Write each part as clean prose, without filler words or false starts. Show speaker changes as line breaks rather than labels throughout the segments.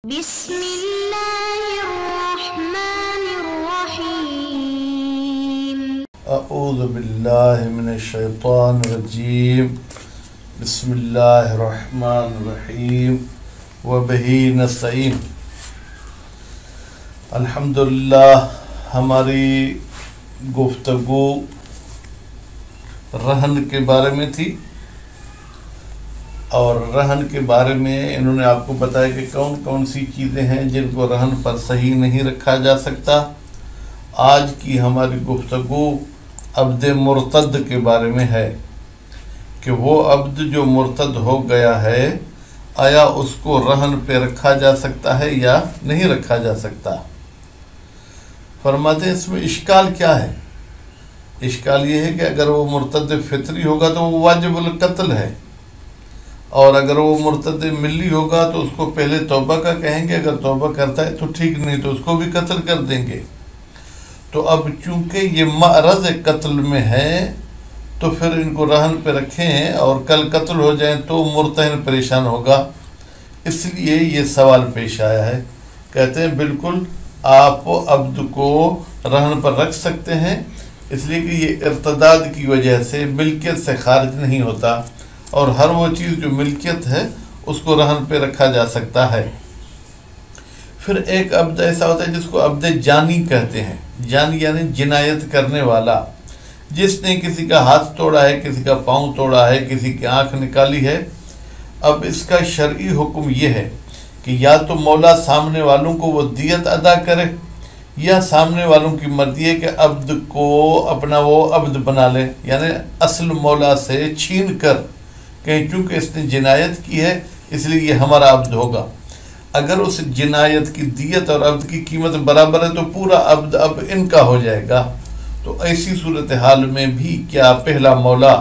بسم اللہ الرحمن الرحیم
اعوذ باللہ من الشیطان الرجیم بسم اللہ الرحمن الرحیم وبہ نستعین۔ الحمدللہ ہماری گفتگو رہن کے بارے میں تھی، اور رہن کے بارے میں انہوں نے آپ کو بتایا کہ کون کون سی چیزیں ہیں جن کو رہن پر صحیح نہیں رکھا جا سکتا۔ آج کی ہماری گفتگو عبد مرتد کے بارے میں ہے کہ وہ عبد جو مرتد ہو گیا ہے آیا اس کو رہن پہ رکھا جا سکتا ہے یا نہیں رکھا جا سکتا۔ فرماتے ہیں اس میں اشکال کیا ہے؟ اشکال یہ ہے کہ اگر وہ مرتد فطری ہوگا تو وہ واجب القتل ہے، اور اگر وہ مرتد ملی ہوگا تو اس کو پہلے توبہ کا کہیں گے، اگر توبہ کرتا ہے تو ٹھیک، نہیں تو اس کو بھی قتل کر دیں گے۔ تو اب چونکہ یہ معرض قتل میں ہے تو پھر ان کو رہن پہ رکھیں اور کل قتل ہو جائیں تو مرتہن پریشان ہوگا، اس لیے یہ سوال پیش آیا ہے۔ کہتے ہیں بالکل آپ عبد کو رہن پر رکھ سکتے ہیں، اس لیے کہ یہ ارتداد کی وجہ سے ملکیت سے خارج نہیں ہوتا، اور ہر وہ چیز جو ملکیت ہے اس کو رہن پہ رکھا جا سکتا ہے۔ پھر ایک عبد ایسا ہوتا ہے جس کو عبد جانی کہتے ہیں۔ جانی یعنی جنایت کرنے والا، جس نے کسی کا ہاتھ توڑا ہے، کسی کا پاؤں توڑا ہے، کسی کی آنکھ نکالی ہے۔ اب اس کا شرعی حکم یہ ہے کہ یا تو مولا سامنے والوں کو وہ دیت ادا کرے، یا سامنے والوں کی مرضی ہے کہ عبد کو اپنا وہ عبد بنا لے، یعنی اصل مولا سے چھین کر کہ چونکہ اس نے جنایت کی ہے اس لیے یہ ہمارا عبد ہوگا۔ اگر اس جنایت کی دیت اور عبد کی قیمت برابر ہے تو پورا عبد اب ان کا ہو جائے گا۔ تو ایسی صورتحال میں بھی کیا پہلا مولا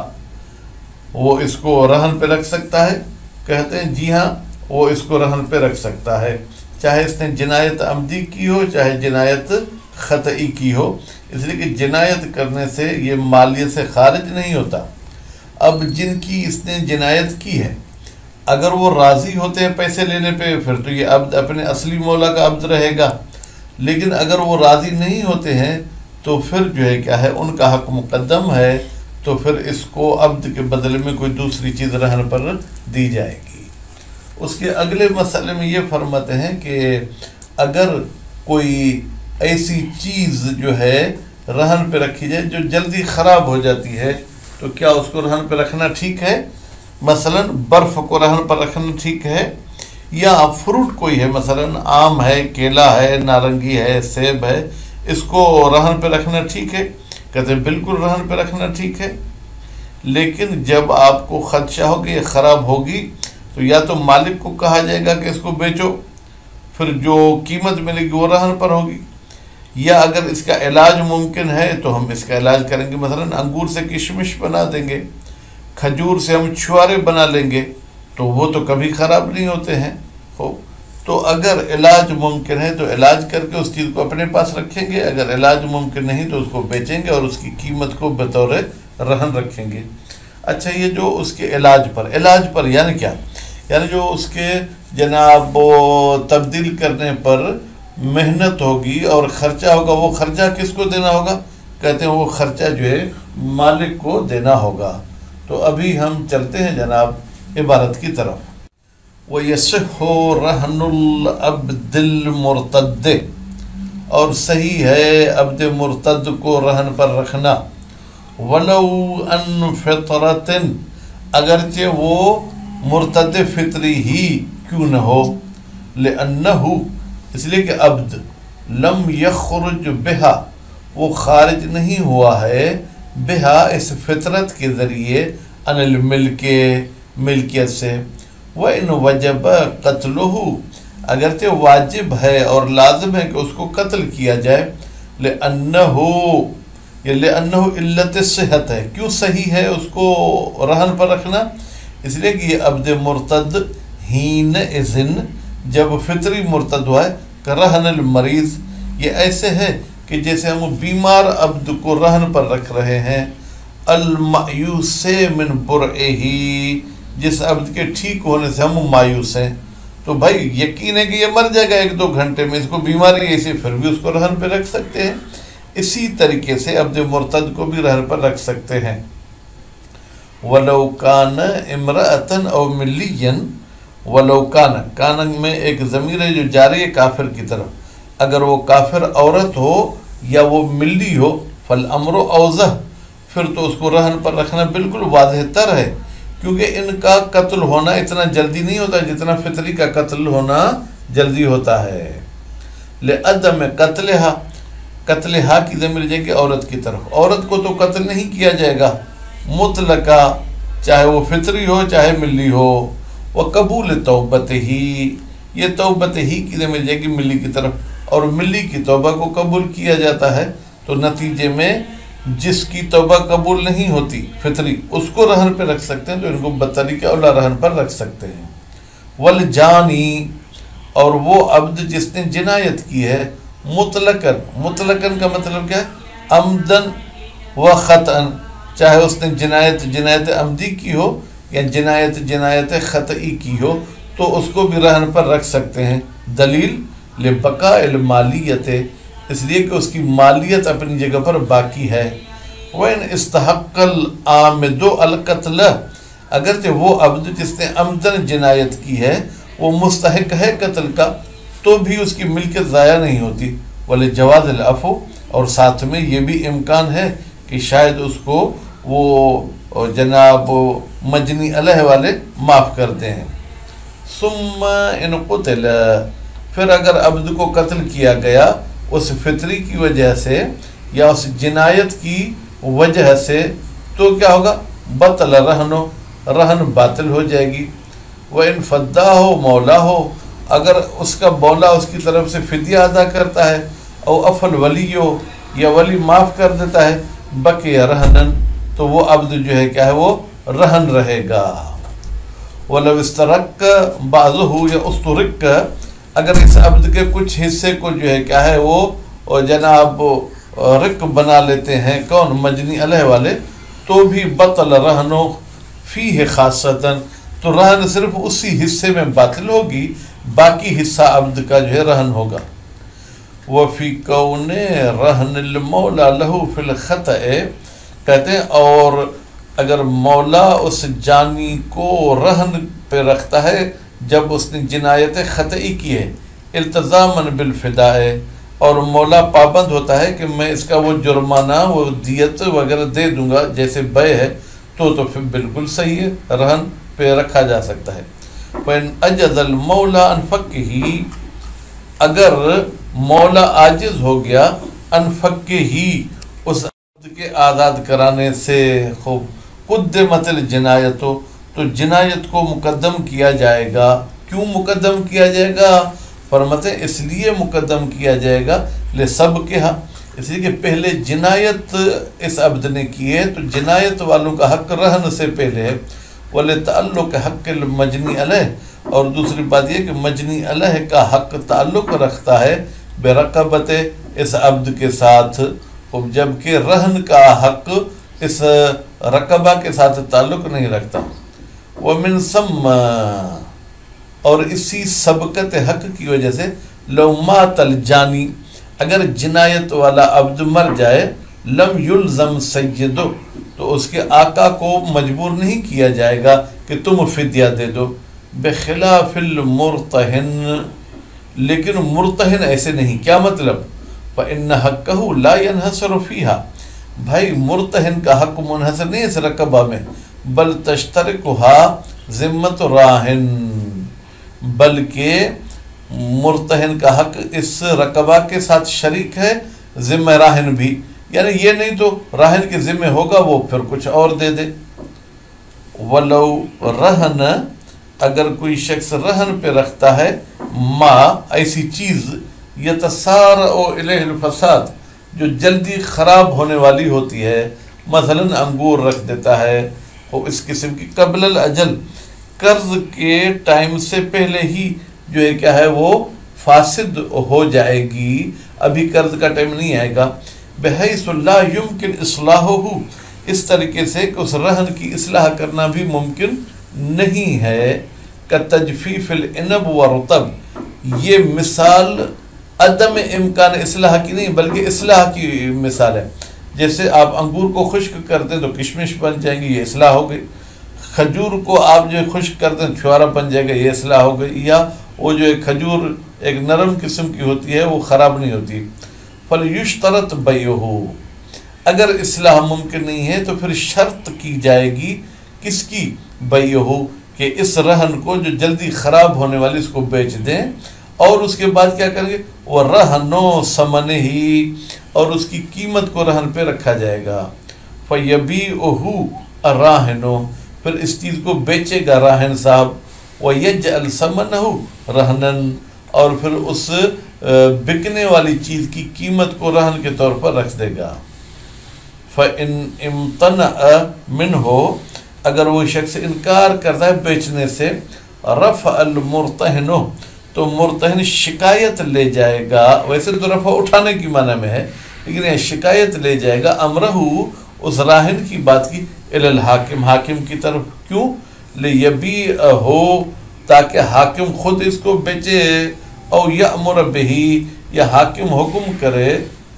وہ اس کو رہن پہ رکھ سکتا ہے؟ کہتے ہیں جی ہاں، وہ اس کو رہن پہ رکھ سکتا ہے، چاہے اس نے جنایت عمدی کی ہو چاہے جنایت خطئی کی ہو، اس لیے کہ جنایت کرنے سے یہ مالیت سے خارج نہیں ہوتا۔ اب جن کی اس نے جنایت کی ہے اگر وہ راضی ہوتے ہیں پیسے لینے پہ پھر تو یہ عبد اپنے اصلی مولا کا عبد رہے گا، لیکن اگر وہ راضی نہیں ہوتے ہیں تو پھر جو ہے کیا ہے، ان کا حق مقدم ہے، تو پھر اس کو عبد کے بدلے میں کوئی دوسری چیز رہن پر دی جائے گی۔ اس کے اگلے مسئلے میں یہ فرماتے ہیں کہ اگر کوئی ایسی چیز جو ہے رہن پہ رکھی جائے جو جلدی خراب ہو جاتی ہے تو کیا اس کو رہن پہ رکھنا ٹھیک ہے؟ مثلا برف کو رہن پر رکھنا ٹھیک ہے، یا فروٹ کوئی ہے، مثلا آم ہے، کیلا ہے، نارنگی ہے، سیب ہے، اس کو رہن پہ رکھنا ٹھیک ہے؟ کہتے ہیں بالکل رہن پہ رکھنا ٹھیک ہے، لیکن جب آپ کو خدشہ ہو کہ یہ خراب ہوگی تو یا تو مالک کو کہا جائے گا کہ اس کو بیچو، پھر جو قیمت ملے گی وہ رہن پر ہوگی، یا اگر اس کا علاج ممکن ہے تو ہم اس کا علاج کریں گے، مثلا انگور سے کشمش بنا دیں گے، کھجور سے ہم چھوارے بنا لیں گے، تو وہ تو کبھی خراب نہیں ہوتے ہیں۔ تو اگر علاج ممکن ہے تو علاج کر کے اس چیز کو اپنے پاس رکھیں گے، اگر علاج ممکن نہیں تو اس کو بیچیں گے اور اس کی قیمت کو بطور رہن رکھیں گے۔ اچھا، یہ جو اس کے علاج پر یعنی کیا؟ یعنی جو اس کے جناب تبدیل کرنے پر محنت ہوگی اور خرچہ ہوگا، وہ خرچہ کس کو دینا ہوگا؟ کہتے ہیں وہ خرچہ جو ہے مالک کو دینا ہوگا۔ تو ابھی ہم چلتے ہیں جناب عبارت کی طرف۔ وَيَصِحُّ رَهْنُ الْعَبْدِ الْمُرْتَدِّ، اور صحیح ہے عبد مرتد کو رہن پر رکھنا، وَلَوْ أَنْ فِطْرَةٍ، اگرچہ وہ مرتد فطری ہی کیوں نہ ہو، لِأَنَّهُ، اس لیے کہ عبد لم یخرج بہا، وہ خارج نہیں ہوا ہے، بہا اس فطرت کے ذریعے، ان الملک، ملکیت سے، وَإِنْ وَجَبَ قَتْلُهُ، اگرچہ واجب ہے اور لازم ہے کہ اس کو قتل کیا جائے، لِأَنَّهُ علت صحت ہے، کیوں صحیح ہے اس کو رہن پر رکھنا؟ اس لیے کہ یہ عبد مرتد حین اذن، جب فطری مرتد ہوا ہے، کہ رہن المریض، یہ ایسے ہے کہ جیسے ہم بیمار عبد کو رہن پر رکھ رہے ہیں، المایوس من برئہ، جس عبد کے ٹھیک ہونے سے ہم مایوس ہیں، تو تو بھائی یقین ہے کہ یہ مر جائے گا 1-2 گھنٹے میں، اس کو بیماری ہے اسے پھر بھی اس کو رہن پہ رکھ سکتے ہیں۔ اسی طریقے سے عبد مرتد کو بھی رہن پر رکھ سکتے ہیں۔ وَلَوْ كَانَ امْرَأَةً أَوْ مِلِّيًّا وَلَوْ كَانَ، کان میں ایک ضمیر ہے جو جاری ہے کافر کی طرف، اگر وہ کافر عورت ہو یا وہ ملی ہو، فَالْأَمْرُ أَوْضَحُ، پھر تو اس کو رہن پر رکھنا بالکل واضح تر ہے، کیونکہ ان کا قتل ہونا اتنا جلدی نہیں ہوتا جتنا فطری کا قتل ہونا جلدی ہوتا ہے۔ لِعَدَمِ قَتْلِهَا، قتلہا کی ضمیر جائے گی عورت کی طرف، عورت کو تو قتل نہیں کیا جائے گا مطلقہ، چاہے وہ فطری ہو چاہے ملی ہو۔ وقبول توبت ہی، یہ توبت ہی کی ضمیر جائے گی ملی کی طرف، اور ملی کی توبہ کو قبول کیا جاتا ہے، تو نتیجے میں جس کی توبہ قبول نہیں ہوتی فطری، اس کو رہن پہ رکھ سکتے ہیں، تو ان کو بطریقہ اولا رہن پر رکھ سکتے ہیں۔ والجانی، اور وہ عبد جس نے جنایت کی ہے مطلقاً، مطلقاً کا مطلب کیا ہے؟ عمدن و خطأً، چاہے اس نے جنایت عمدی کی ہو یا جنایت خطئی کی ہو، تو اس کو بھی رہن پر رکھ سکتے ہیں۔ دلیل لبقاء المالیت، اس لیے کہ اس کی مالیت اپنی جگہ پر باقی ہے۔ وَإِنْ اسْتَحَقَّ الْعَامِدُ الْقَتْلَ، اگرچہ وہ عبد جس نے عمدن جنایت کی ہے وہ مستحق ہے قتل کا، تو بھی اس کی ملکیت ضائع نہیں ہوتی۔ وَلِجَوَازِ الْعَفْوِ، اور ساتھ میں یہ بھی امکان ہے کہ شاید اس کو وہ جناب مجنی علیہ والے معاف کر دیں۔ ثم ان قتل، پھر اگر عبد کو قتل کیا گیا اس فطری کی وجہ سے یا اس جنایت کی وجہ سے، تو کیا ہوگا؟ بطل رہنو، رہن باطل ہو جائے گی۔ وَإِنْ فَدَّاهُ مَوْلَاهُ، اگر اس کا مولا اس کی طرف سے فدیہ ادا کرتا ہے، او افل ولیو، یا ولی معاف کر دیتا ہے، بقی رہنن، تو وہ عبد جو ہے کیا ہے وہ رہن رہے گا۔ وَلَوْ اسْتَرَقَّ بَعْضُهُ، یا استرق، اگر اس عبد کے کچھ حصے کو جو ہے کیا ہے وہ جناب رق بنا لیتے ہیں کون؟ مجنی علیہ والے، تو بھی بطل رہنو فیہ خاصتاً، تو رہن صرف اسی حصے میں باطل ہوگی، باقی حصہ عبد کا جو ہے رہن ہوگا۔ وفی کون رہن المولا لہو فی الخطأ، کہتے ہیں اور اگر مولا اس جانی کو رہن پہ رکھتا ہے جب اس نے جنایت خطئی کی ہے، التزاماً بالفداء، اور مولا پابند ہوتا ہے کہ میں اس کا وہ جرمانہ وہ دیت وغیرہ دے دوں گا جیسے بے ہے، تو پھر بالکل صحیح ہے، رہن پہ رکھا جا سکتا ہے۔ وَإِنْ أَجَزَ الْمَوْلَى عَنْ فَكِّهِ، اگر مولا عاجز ہو گیا عن فَكِّهِ، اس عبد کے آزاد کرانے سے، خوب قدمت الجنایت، تو جنایت کو مقدم کیا جائے گا۔ کیوں مقدم کیا جائے گا؟ فرماتے ہیں اس لیے مقدم کیا جائے گا لسبقہا، اس لیے کہ پہلے جنایت اس عبد نے کی ہے، تو جنایت والوں کا حق رہن سے پہلے ہے۔ وَلِتَعَلُّقِ حَقِّ الْمَجْنِي عَلَيْهِ، اور دوسری بات یہ کہ مجنی علیہ کا حق تعلق رکھتا ہے برقبت، اس عبد کے ساتھ، جبکہ رہن کا حق اس رقبہ کے ساتھ تعلق نہیں رکھتا۔ وَمِن ثم، اور اسی سبقت حق کی وجہ سے، لو مات الجانی، اگر جنایت والا عبد مر جائے، لم یلزم سیدو، تو اس کے آقا کو مجبور نہیں کیا جائے گا کہ تم فدیہ دے دو، بخلاف المرتہن، لیکن مرتہن ایسے نہیں۔ کیا مطلب؟ فَإِنَّ حَقَّهُ لَا يَنْحَصَرُ فِيهَا، بھائی مرتہن کا حق منحصر نہیں ہے اس رقبہ میں، بل تشترکها ذمت راہن، بلکہ مرتہن کا حق اس رقبہ کے ساتھ شریک ہے ذمہ راہن بھی، یعنی یہ نہیں تو راہن کے ذمہ ہوگا وہ پھر کچھ اور دے دے۔ ولو رہن، اگر کوئی شخص رہن پہ رکھتا ہے ما، ایسی چیز، یتسارع الیہ الفساد، جو جلدی خراب ہونے والی ہوتی ہے، مثلاً انگور رکھ دیتا ہے، وہ اس قسم کی قبل الاجل، قرض کے ٹائم سے پہلے ہی جو ہے کیا ہے وہ فاسد ہو جائے گی، ابھی قرض کا ٹائم نہیں آئے گا، بحیث لا یمکن اصلاحہ، اس طریقے سے کہ اس رہن کی اصلاح کرنا بھی ممکن نہیں ہے، کتجفیف العنب ورطب، یہ مثال عدم امکان اصلاح کی نہیں بلکہ اصلاح کی مثال ہے. جیسے آپ انگور کو خشک کرتے ہیں تو کشمش بن جائیں گی، یہ اصلاح ہو گئی. کھجور کو آپ جو خشک کرتے ہیں چھوارا بن جائے گا، یہ اصلاح ہو گئی. یا وہ جو ایک کھجور ایک نرم قسم کی ہوتی ہے وہ خراب نہیں ہوتی. فَلْيُشْتَرَطْ بَيْعُهُ، اگر اصلاح ممکن نہیں ہے تو پھر شرط کی جائے گی کس کی؟ بَيْعُهُ، کہ اس رہن کو جو جلدی خراب ہونے والی اس کو بیچ دیں. اور اس کے بعد کیا کریں گے؟ وَرَهْنُ ثَمَنِهِ، اور اس کی قیمت کو رہن پہ رکھا جائے گا. فَيَبِيعُهُ الرَّاهِنُ، پھر اس چیز کو بیچے گا راہن صاحب. وَيَجْعَلْ ثَمَنَهُ رَهْنًا، اور پھر اس بکنے والی چیز کی قیمت کو رہن کے طور پر رکھ دے گا. فَإِنْ امْتَنَعَ مِنْهُ، اگر وہ شخص انکار کرتا ہے بیچنے سے، رفع المرتہن، تو مرتہن شکایت لے جائے گا. ویسے تو رفع اٹھانے کی معنی میں ہے، لیکن یہ شکایت لے جائے گا امرہ، اس راہن کی بات کی، الی الحاکم، حاکم کی طرف. کیوں؟ لیبیعہ، تاکہ حاکم خود اس کو بیچے. او یأمر بہی، یا حاکم حکم کرے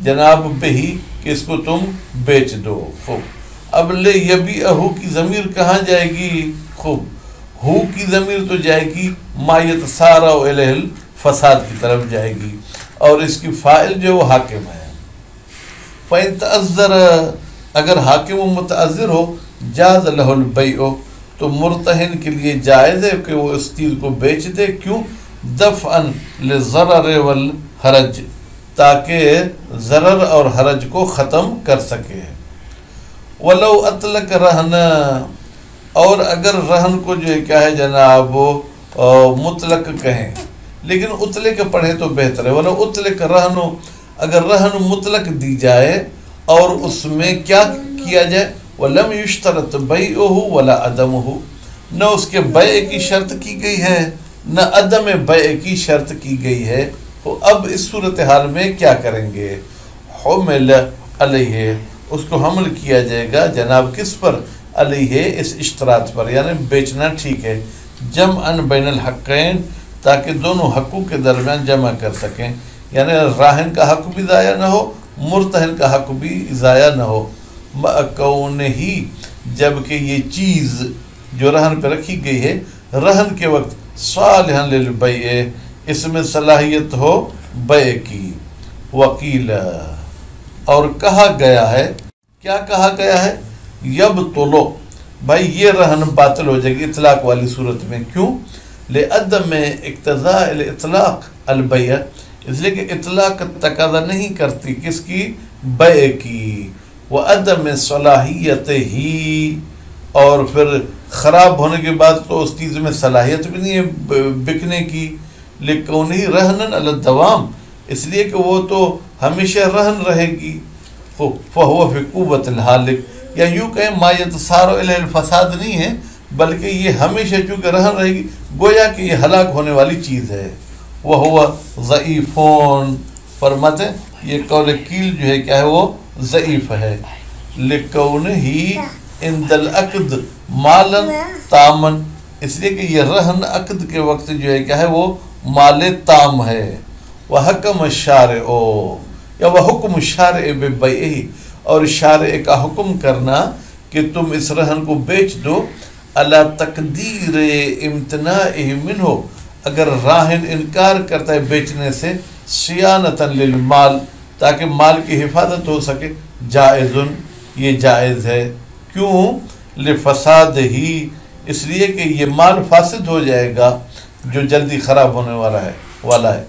جناب بہی کہ اس کو تم بیچ دو. خوب، اب لیبیعہ کی ضمیر کہاں جائے گی؟ خوب، ہو کی ضمیر تو جائے گی ما یتسارع الیہ الفساد کی طرف جائے گی، اور اس کی فاعل جو وہ حاکم ہے. فَإِن تَعَذَّرَ، اگر حاکم و متعذر ہو، جاز لہ البیع، تو مرتہن کے لیے جائز ہے کہ وہ اس چیز کو بیچ دے. کیوں؟ دفعاً للضرر والحرج، تاکہ ضرر اور حرج کو ختم کر سکے. وَلَوْ أَطْلَقَ رَهْنَ، اور اگر رہن کو جو ہے کیا ہے جناب مطلق کہیں، لیکن اطلق پڑھیں تو بہتر ہے. وَلَوْ أُطْلِقَ رَهْنُ، اگر رہن مطلق دی جائے اور اس میں کیا کیا جائے؟ وَلَمْ يُشْتَرَطْ بَيْعُهُ وَلَا عَدَمُهُ، نہ اس کے بیع کی شرط کی گئی ہے نہ عدم بیع کی شرط کی گئی ہے. تو اب اس صورتحال میں کیا کریں گے؟ حُمِلَ عَلَيْهِ، اس کو حمل کیا جائے گا جناب کس پر؟ علیہ، اس اشتراط پر، یعنی بیچنا ٹھیک ہے. جمعاً بین الحقین، تاکہ دونوں حقوق کے درمیان جمع کر سکیں، یعنی راہن کا حق بھی ضائع نہ ہو، مرتہن کا حق بھی ضائع نہ ہو. مَأَكَوْنِهِ، جبکہ یہ چیز جو رہن پہ رکھی گئی ہے رہن کے وقت صالحاً للبیع، اس میں صلاحیت ہو بیع کی. وقیل، اور کہا گیا ہے، کیا کہا گیا ہے؟ یبطلو، بھائی یہ رہن باطل ہو جائے گی اطلاق والی صورت میں. کیوں؟ لعدم اقتضاء الاطلاق البیع، اس لیے کہ اطلاق تقاضا نہیں کرتی کس کی؟ بیع کی. وعدم صلاحیت ہی، اور پھر خراب ہونے کے بعد تو اس چیز میں صلاحیت بھی نہیں ہے بکنے کی. لکونہی رہنن علی الدوام، اس لیے کہ وہ تو ہمیشہ رہن رہے گی. فہو فی قوت الحالک، یا یوں کہیں ما یتسارع الیہ الفساد نہیں ہے بلکہ یہ ہمیشہ چونکہ رہن رہے گی، گویا کہ یہ ہلاک ہونے والی چیز ہے. وہو ضعیفون، فرماتے یہ قول کیل جو ہے کیا ہے وہ ضعیف ہے. لکونہی عند العقد مالا تامن، اس لیے کہ یہ رہن عقد کے وقت جو ہے کیا ہے وہ مال تام ہے. وحکم الشارع، یا وحکم الشارع ببیعہ، اور شارع کا حکم کرنا کہ تم اس رہن کو بیچ دو، علی تقدیر امتناعہ منہ، اگر راہن انکار کرتا ہے بیچنے سے، صیانۃ للمال، تاکہ مال کی حفاظت ہو سکے. جائزن، یہ جائز ہے. کیوں؟ لفساد ہی، اس لیے کہ یہ مال فاسد ہو جائے گا جو جلدی خراب ہونے والا ہے.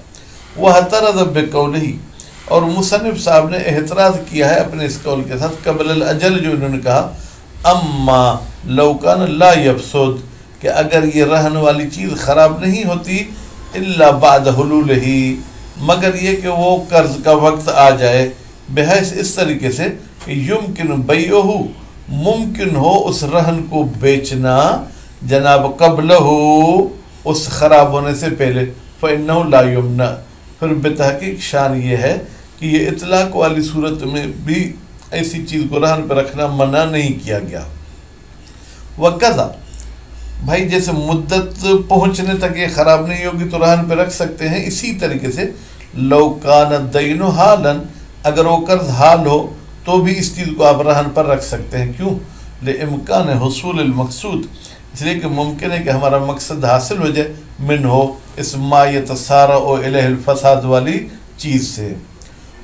وَاعْتَرَضَ بِقَوْلِهِ، اور مصنف صاحب نے اعتراض کیا ہے اپنے اس قول کے ساتھ قبل الاجل، جو انہوں نے کہا اما لو کان لا یفسد، کہ اگر یہ رہن والی چیز خراب نہیں ہوتی الا بعد حلولہ، مگر یہ کہ وہ قرض کا وقت آ جائے، بحیث اس طریقے سے کہ یمکن بیعہ، ممکن ہو اس رہن کو بیچنا جناب قبلہ، اس خراب ہونے سے پہلے. فإنہ لا یمنع، پھر بتحقیق شان یہ ہے کہ یہ اطلاق والی صورت میں بھی ایسی چیز کو رہن پر رکھنا منع نہیں کیا گیا. وَقَذَا، بھائی جیسے مدت پہنچنے تک یہ خراب نہیں ہوگی تو رہن پہ رکھ سکتے ہیں، اسی طریقے سے لو کان الدین حالا، اگر وہ قرض حال ہو تو بھی اس چیز کو آپ رہن پر رکھ سکتے ہیں. کیوں؟ لامکان حصول المقصود، اس لیے کہ ممکن ہے کہ ہمارا مقصد حاصل ہو جائے، من ہو اس ما یتسارع الیہ الفساد والی چیز سے.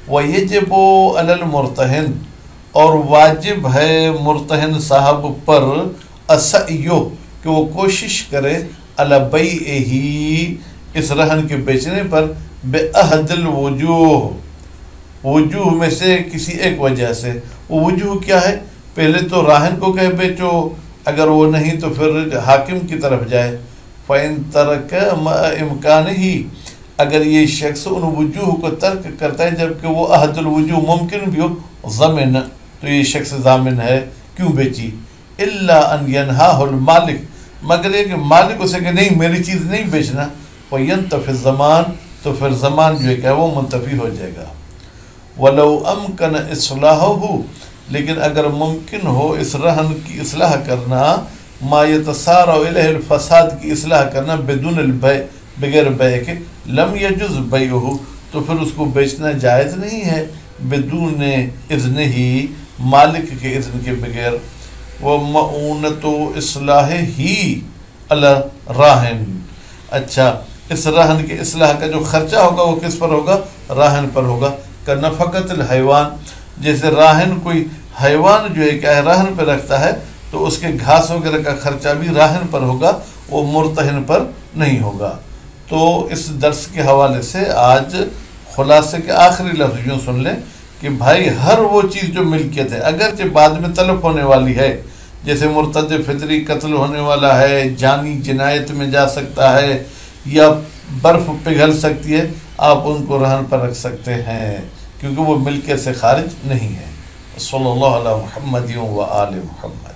ویجب علی المرتہن، اور واجب ہے مرتہن صاحب پر السعی، کہ وہ کوشش کرے علی بیعہ، اس رہن کے بیچنے پر، باحد الوجوہ، وجوہ میں سے کسی ایک وجہ سے. وہ وجوہ کیا ہے؟ پہلے تو راہن کو کہے بیچو، اگر وہ نہیں تو پھر حاکم کی طرف جائے. فَإِن تَرَكَ مَعَ إِمْكَانِهِ، اگر یہ شخص ان وجوہ کو ترک کرتا ہے جبکہ وہ احد الوجوہ ممکن بھی ہو، ضمن، تو یہ شخص ضامن ہے. کیوں بیچی؟ الا ان ینہاہ المالک، مگر یہ کہ مالک اسے کہ نہیں میری چیز نہیں بیچنا. وینتفی الزمان، تو پھر زمان جو ہے کہ وہ منتفی ہو جائے گا. ولو امکن اصلاحہ، لیکن اگر ممکن ہو اس رہن کی اصلاح کرنا، ما یتسارع الیہ الفساد کی اصلاح کرنا، بدون البیع، بغیر بیع کے، لم یجوز بیعہ، تو پھر اس کو بیچنا جائز نہیں ہے، بدون اذن ہی، مالک کے اذن کے بغیر. ومعونۃ اصلاح ہی علی راہن، اچھا اس رہن کے اصلاح کا جو خرچہ ہوگا وہ کس پر ہوگا؟ راہن پر ہوگا. کنفقت الحیوان، جیسے راہن کوئی حیوان جو ہے کہ راہن پہ رکھتا ہے تو اس کے گھاس وغیرہ کا خرچہ بھی راہن پر ہوگا، وہ مرتہن پر نہیں ہوگا. تو اس درس کے حوالے سے آج خلاصے کے آخری لفظ یوں سن لیں کہ بھائی ہر وہ چیز جو ملکیت ہے، اگرچہ بعد میں تلف ہونے والی ہے، جیسے مرتد فطری قتل ہونے والا ہے، جانی جنایت میں جا سکتا ہے، یا برف پگھل سکتی ہے، آپ ان کو رہن پر رکھ سکتے ہیں کیونکہ وہ ملکیت سے خارج نہیں ہے. صلی اللہ علیہ محمد و آل محمد.